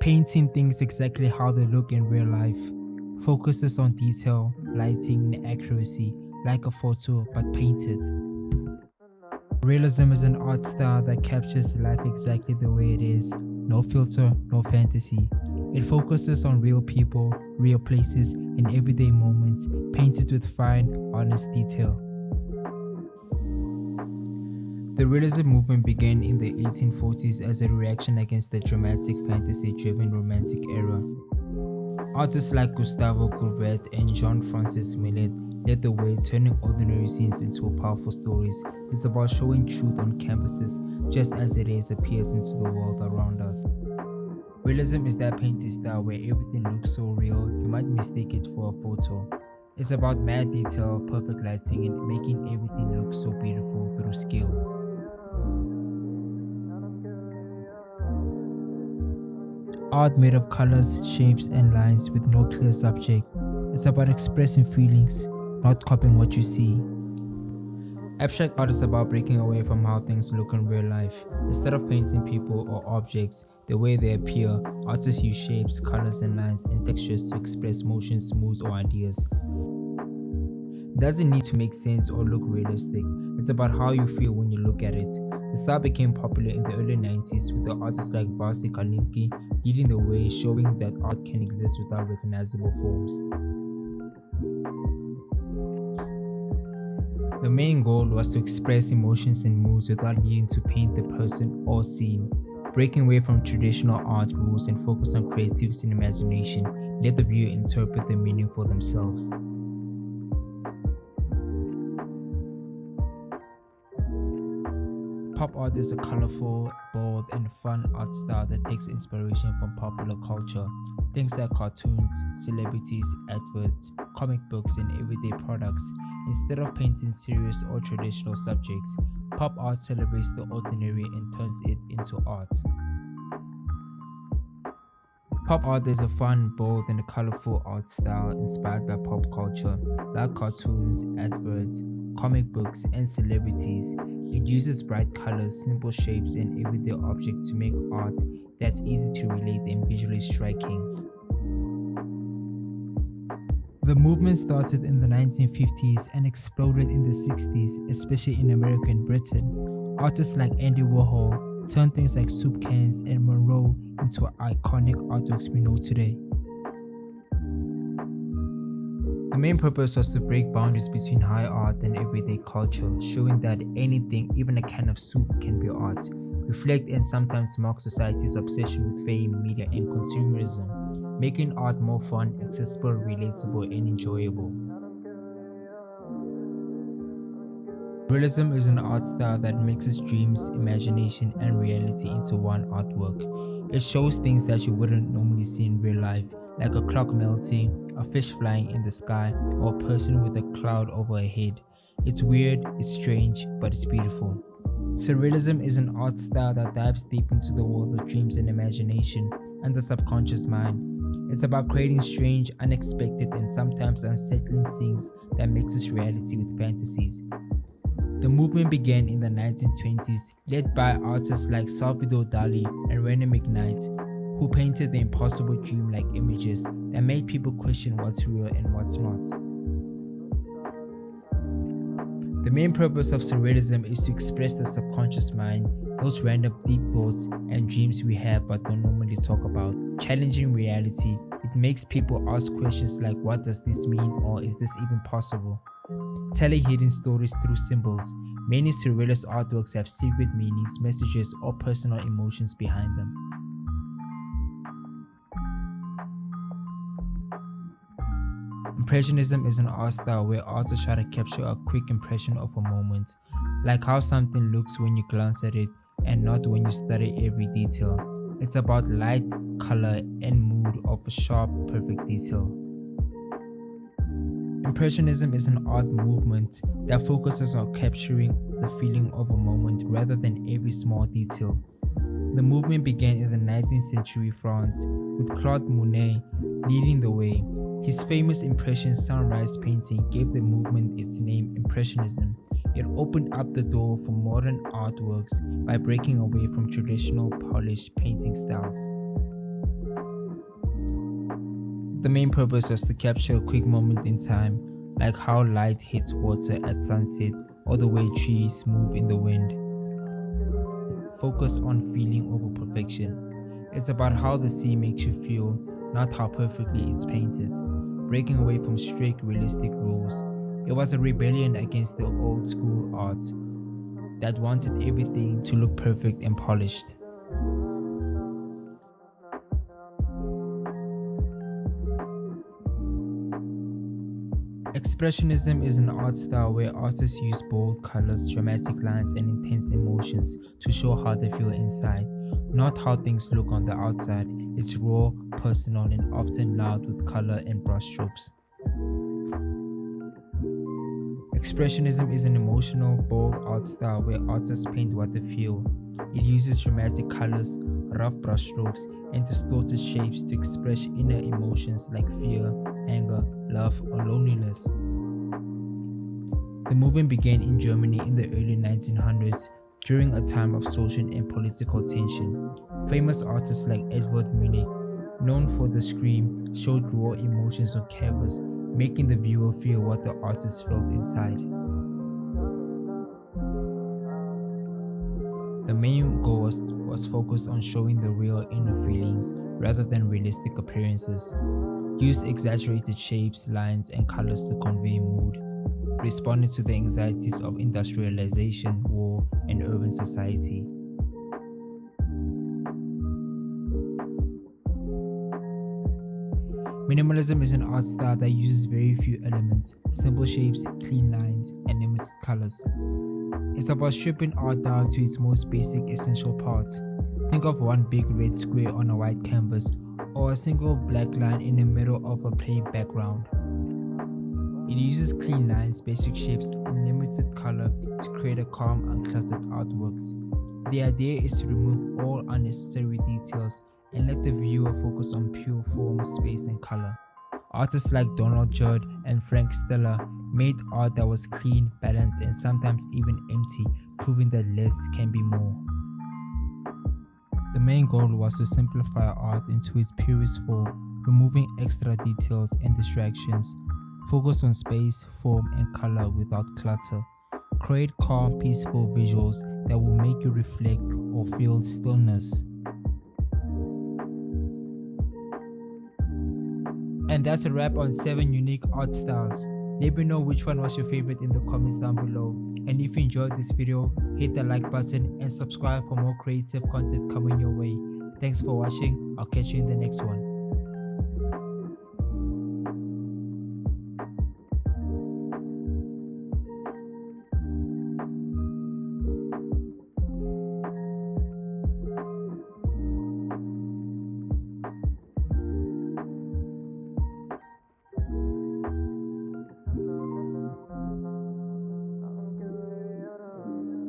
Painting things exactly how they look in real life. Focuses on detail, lighting, and accuracy, like a photo but painted. Realism is an art style that captures life exactly the way it is. No filter, no fantasy. It focuses on real people, real places, and everyday moments, painted with fine, honest detail. The realism movement began in the 1840s as a reaction against the dramatic fantasy-driven romantic era. Artists like Gustave Courbet and Jean-Francois Millet led the way, turning ordinary scenes into powerful stories. It's about showing truth on canvases just as it is appears into the world around us. Realism is that painting style where everything looks so real you might mistake it for a photo. It's about mad detail, perfect lighting, and making everything look so beautiful through skill. Art made of colors, shapes, and lines with no clear subject. It's about expressing feelings, not copying what you see. Abstract art is about breaking away from how things look in real life. Instead of painting people or objects the way they appear, artists use shapes, colors, and lines and textures to express motions, moods, or ideas. It doesn't need to make sense or look realistic. It's about how you feel when you look at it. The style became popular in the early 90s with the artists like Varsy Kalinsky leading the way, showing that art can exist without recognizable forms. The main goal was to express emotions and moods without needing to paint the person or scene. Breaking away from traditional art rules and focus on creativity and imagination, let the viewer interpret the meaning for themselves. Pop art is a colorful, bold, and fun art style that takes inspiration from popular culture. Things like cartoons, celebrities, adverts, comic books, and everyday products. Instead of painting serious or traditional subjects, pop art celebrates the ordinary and turns it into art. Pop art is a fun, bold, and colorful art style inspired by pop culture, like cartoons, adverts, comic books, and celebrities. It uses bright colors, simple shapes, and everyday objects to make art that's easy to relate and visually striking. The movement started in the 1950s and exploded in the 60s, especially in America and Britain. Artists like Andy Warhol turned things like soup cans and Monroe into iconic artworks we know today. The main purpose was to break boundaries between high art and everyday culture, showing that anything, even a can of soup, can be art. Reflect and sometimes mock society's obsession with fame, media, and consumerism, making art more fun, accessible, relatable, and enjoyable. Realism is an art style that mixes dreams, imagination, and reality into one artwork. It shows things that you wouldn't normally see in real life, like a clock melting, a fish flying in the sky, or a person with a cloud over a head. It's weird, it's strange, but it's beautiful. Surrealism is an art style that dives deep into the world of dreams and imagination and the subconscious mind. It's about creating strange, unexpected, and sometimes unsettling scenes that mixes reality with fantasies. The movement began in the 1920s, led by artists like Salvador Dali and René Magritte, who painted the impossible dream-like images that made people question what's real and what's not. The main purpose of Surrealism is to express the subconscious mind, those random deep thoughts and dreams we have but don't normally talk about. Challenging reality, it makes people ask questions like what does this mean or is this even possible? Telling hidden stories through symbols. Many surrealist artworks have secret meanings, messages, or personal emotions behind them. Impressionism is an art style where artists try to capture a quick impression of a moment, like how something looks when you glance at it and not when you study every detail. It's about light, color, and mood of a sharp, perfect detail. Impressionism is an art movement that focuses on capturing the feeling of a moment rather than every small detail. The movement began in the 19th century France, with Claude Monet leading the way. His famous Impression sunrise painting gave the movement its name, Impressionism. It opened up the door for modern artworks by breaking away from traditional polished painting styles. The main purpose was to capture a quick moment in time, like how light hits water at sunset or the way trees move in the wind. Focus on feeling over perfection. It's about how the sea makes you feel, not how perfectly it's painted. Breaking away from strict realistic rules. It was a rebellion against the old school art that wanted everything to look perfect and polished. Expressionism is an art style where artists use bold colors, dramatic lines, and intense emotions to show how they feel inside, not how things look on the outside. It's raw, personal, and often loud with color and brushstrokes. Expressionism is an emotional, bold art style where artists paint what they feel. It uses dramatic colors, rough brushstrokes, and distorted shapes to express inner emotions like fear, anger, love, or loneliness. The movement began in Germany in the early 1900s during a time of social and political tension. Famous artists like Edvard Munch, known for The Scream, showed raw emotions on canvas, making the viewer feel what the artist felt inside. The main goal was focused on showing the real inner feelings rather than realistic appearances. Used exaggerated shapes, lines, and colors to convey mood, responding to the anxieties of industrialization, war, and urban society. Minimalism is an art style that uses very few elements, simple shapes, clean lines, and limited colors. It's about stripping art down to its most basic essential parts. Think of one big red square on a white canvas, or a single black line in the middle of a plain background. It uses clean lines, basic shapes, and limited color to create a calm, uncluttered artworks. The idea is to remove all unnecessary details and let the viewer focus on pure form, space, and color. Artists like Donald Judd and Frank Stella made art that was clean, balanced, and sometimes even empty, proving that less can be more. The main goal was to simplify art into its purest form, removing extra details and distractions. Focus on space, form, and color without clutter. Create calm, peaceful visuals that will make you reflect or feel stillness. And that's a wrap on 7 unique art styles. Let me know which one was your favorite in the comments down below. And if you enjoyed this video, hit the like button and subscribe for more creative content coming your way. Thanks for watching. I'll catch you in the next one.